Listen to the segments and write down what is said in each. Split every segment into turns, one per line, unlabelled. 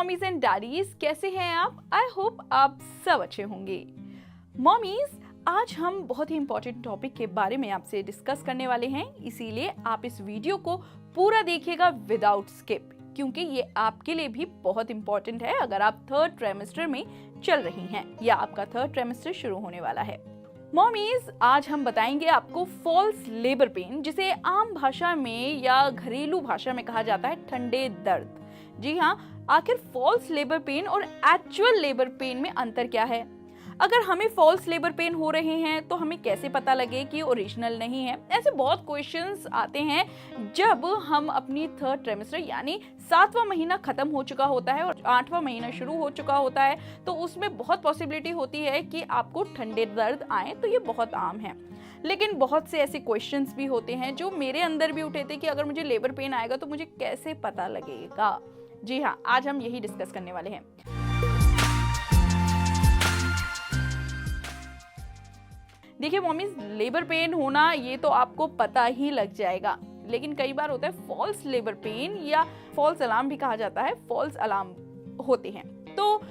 Mommies and daddies, कैसे हैं आप? आई होप आप सब अच्छे होंगे। मॉमीज, आज हम बहुत ही इंपॉर्टेंट टॉपिक के बारे में आपसे डिस्कस करने वाले हैं, इसीलिए आप इस वीडियो को पूरा देखिएगा विदाउट स्किप, क्योंकि ये आपके लिए भी बहुत इंपॉर्टेंट है अगर आप थर्ड ट्राइमेस्टर में चल रही हैं या आपका थर्ड ट्राइमेस्टर शुरू होने वाला है। मॉमीज, आज हम बताएंगे आपको फॉल्स लेबर पेन, जिसे आम भाषा में या घरेलू भाषा में कहा जाता है ठंडे दर्द। जी हाँ, आखिर फॉल्स लेबर पेन और एक्चुअल लेबर पेन में अंतर क्या है? अगर हमें फॉल्स लेबर पेन हो रहे हैं तो हमें कैसे पता लगे कि ओरिजिनल नहीं है? ऐसे बहुत क्वेश्चंस आते हैं जब हम अपनी थर्ड ट्राइमेस्टर यानी 7वां महीना खत्म हो चुका होता है और 8वां महीना शुरू हो चुका होता है, तो उसमें बहुत पॉसिबिलिटी होती है कि आपको ठंडे दर्द आए, तो ये बहुत आम है। लेकिन बहुत से ऐसे क्वेश्चंस भी होते हैं जो मेरे अंदर भी उठे थे कि अगर मुझे लेबर पेन आएगा तो मुझे कैसे पता लगेगा। जी हाँ, आज हम यही डिस्कस करने वाले हैं। देखिए मॉमीज, लेबर पेन होना ये तो आपको पता ही लग जाएगा, लेकिन कई बार होता है फॉल्स लेबर पेन या फॉल्स अलार्म भी कहा जाता है, फॉल्स अलार्म होते हैं। तो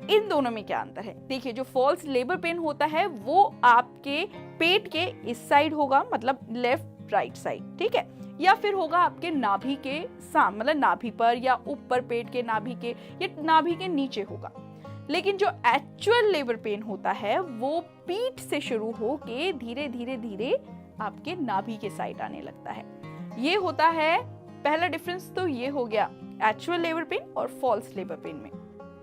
इन दोनों में क्या अंतर है? देखिए, जो फॉल्स लेबर पेन होता है वो आपके पेट के इस साइड होगा, मतलब लेफ्ट राइट साइड, ठीक है, या फिर होगा आपके नाभि के सामने, मतलब नाभि पर या ऊपर पेट के नाभि के या नाभि के नीचे होगा। लेकिन जो एक्चुअल लेबर पेन होता है वो पीठ से शुरू होके धीरे धीरे धीरे आपके नाभि के साइड आने लगता है। ये होता है पहला डिफरेंस। तो ये हो गया एक्चुअल लेबर पेन और फॉल्स लेबर पेन में।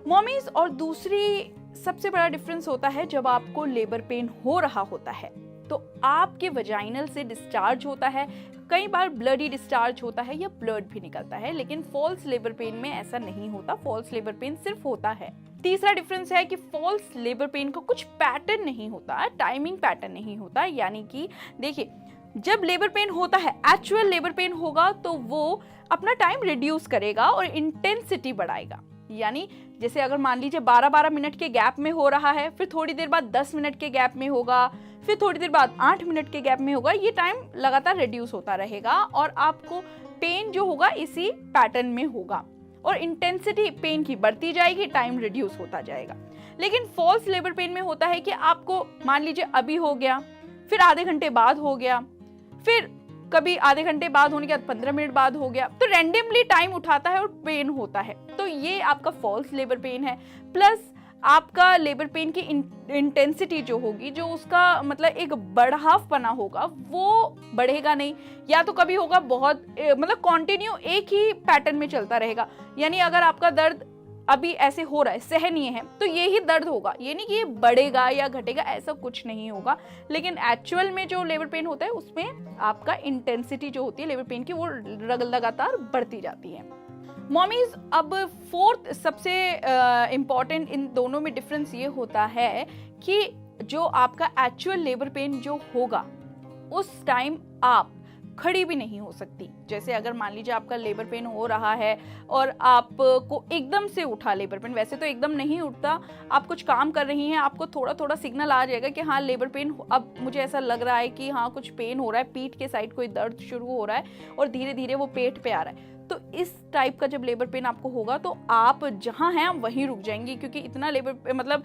मॉमीज, और दूसरी सबसे बड़ा डिफरेंस होता है जब आपको लेबर पेन हो रहा होता है तो आपके वजाइनल से डिस्चार्ज होता है, कई बार ब्लडी डिस्चार्ज होता है या ब्लड भी निकलता है, लेकिन फॉल्स लेबर पेन में ऐसा नहीं होता। फॉल्स लेबर पेन सिर्फ होता है। तीसरा डिफरेंस है कि फॉल्स लेबर पेन का कुछ पैटर्न नहीं होता, टाइमिंग पैटर्न नहीं होता। यानी कि देखिए, जब लेबर पेन होता है, एक्चुअल लेबर पेन होगा तो वो अपना टाइम रिड्यूस करेगा और इंटेंसिटी बढ़ाएगा। यानी जैसे अगर मान लीजिए 12-12 मिनट के गैप में हो रहा है, फिर थोड़ी देर बाद 10 मिनट के गैप में होगा, फिर थोड़ी देर बाद 8 मिनट के गैप में होगा, ये टाइम लगातार रिड्यूस होता रहेगा और आपको पेन जो होगा इसी पैटर्न में होगा और इंटेंसिटी पेन की बढ़ती जाएगी, टाइम रिड्यूस होता जाएगा। लेकिन फॉल्स लेबर पेन में होता है कि आपको मान लीजिए अभी हो गया, फिर आधे घंटे बाद हो गया, फिर कभी आधे घंटे बाद होने के बाद 15 मिनट बाद हो गया, तो रैंडमली टाइम उठाता है और पेन होता है। तो ये आपका फॉल्स लेबर पेन है। प्लस आपका लेबर पेन की इंटेंसिटी जो होगी, जो उसका मतलब एक बढ़ावपना होगा, वो बढ़ेगा नहीं, या तो कभी होगा बहुत मतलब कंटिन्यू एक ही पैटर्न में चलता रहेगा। यानी अगर आपका दर्द अभी ऐसे हो रहा है, सहनीय है, तो ये ही दर्द होगा, ये नहीं कि ये बढ़ेगा या घटेगा, ऐसा कुछ नहीं होगा। लेकिन एक्चुअल में जो लेबर पेन होता है उसमें आपका इंटेंसिटी जो होती है लेबर पेन की वो लगातार बढ़ती जाती है। मॉमीज, अब फोर्थ सबसे इम्पॉर्टेंट इन दोनों में डिफरेंस ये होता है कि जो आपका एक्चुअल लेबर पेन जो होगा उस टाइम आप खड़ी भी नहीं हो सकती। जैसे अगर मान लीजिए आपका लेबर पेन हो रहा है और आपको एकदम से उठा लेबर पेन, वैसे तो एकदम नहीं उठता, आप कुछ काम कर रही हैं, आपको थोड़ा थोड़ा सिग्नल आ जाएगा कि हाँ लेबर पेन, अब मुझे ऐसा लग रहा है कि हाँ कुछ पेन हो रहा है, पीठ के साइड कोई दर्द शुरू हो रहा है और धीरे धीरे वो पेट पे आ रहा है। तो इस टाइप का जब लेबर पेन आपको होगा तो आप जहां हैं आप वहीं रुक जाएंगी, क्योंकि इतना लेबर मतलब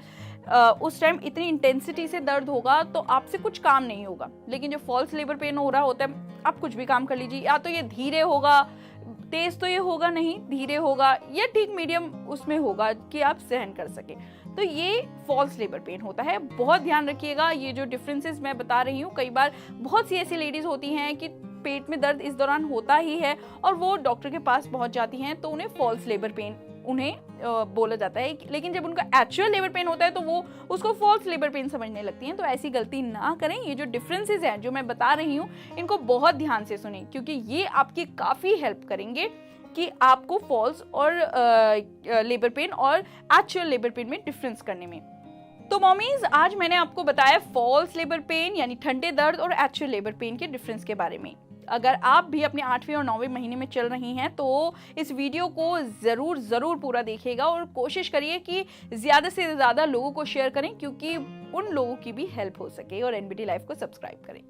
उस टाइम इतनी इंटेंसिटी से दर्द होगा तो आपसे कुछ काम नहीं होगा। लेकिन जो फॉल्स लेबर पेन हो रहा होता है, आप कुछ भी काम कर लीजिए, या तो ये धीरे होगा, तेज तो ये होगा नहीं, धीरे होगा, या ठीक मीडियम उसमें होगा कि आप सहन कर सके। तो ये फॉल्स लेबर पेन होता है। बहुत ध्यान रखिएगा, ये जो डिफरेंसेस मैं बता रही हूँ, कई बार बहुत सी ऐसी लेडीज होती हैं कि पेट में दर्द इस दौरान होता ही है और वो डॉक्टर के पास पहुंच जाती हैं तो उन्हें फॉल्स लेबर पेन बोला जाता है, लेकिन जब उनका एक्चुअल लेबर पेन होता है तो वो उसको फॉल्स लेबर पेन समझने लगती हैं। तो ऐसी गलती ना करें। ये जो डिफरेंसेस हैं जो मैं बता रही हूँ, इनको बहुत ध्यान से सुनें, क्योंकि ये आपकी काफी हेल्प करेंगे कि आपको फॉल्स और लेबर पेन और एक्चुअल लेबर पेन में डिफरेंस करने में। तो मॉमीज, आज मैंने आपको बताया फॉल्स लेबर पेन यानी ठंडे दर्द और एक्चुअल लेबर पेन के डिफरेंस के बारे में। अगर आप भी अपने 8वें और 9वें महीने में चल रही हैं तो इस वीडियो को जरूर पूरा देखिएगा और कोशिश करिए कि ज़्यादा से ज़्यादा लोगों को शेयर करें, क्योंकि उन लोगों की भी हेल्प हो सके, और एनबीटी लाइफ को सब्सक्राइब करें।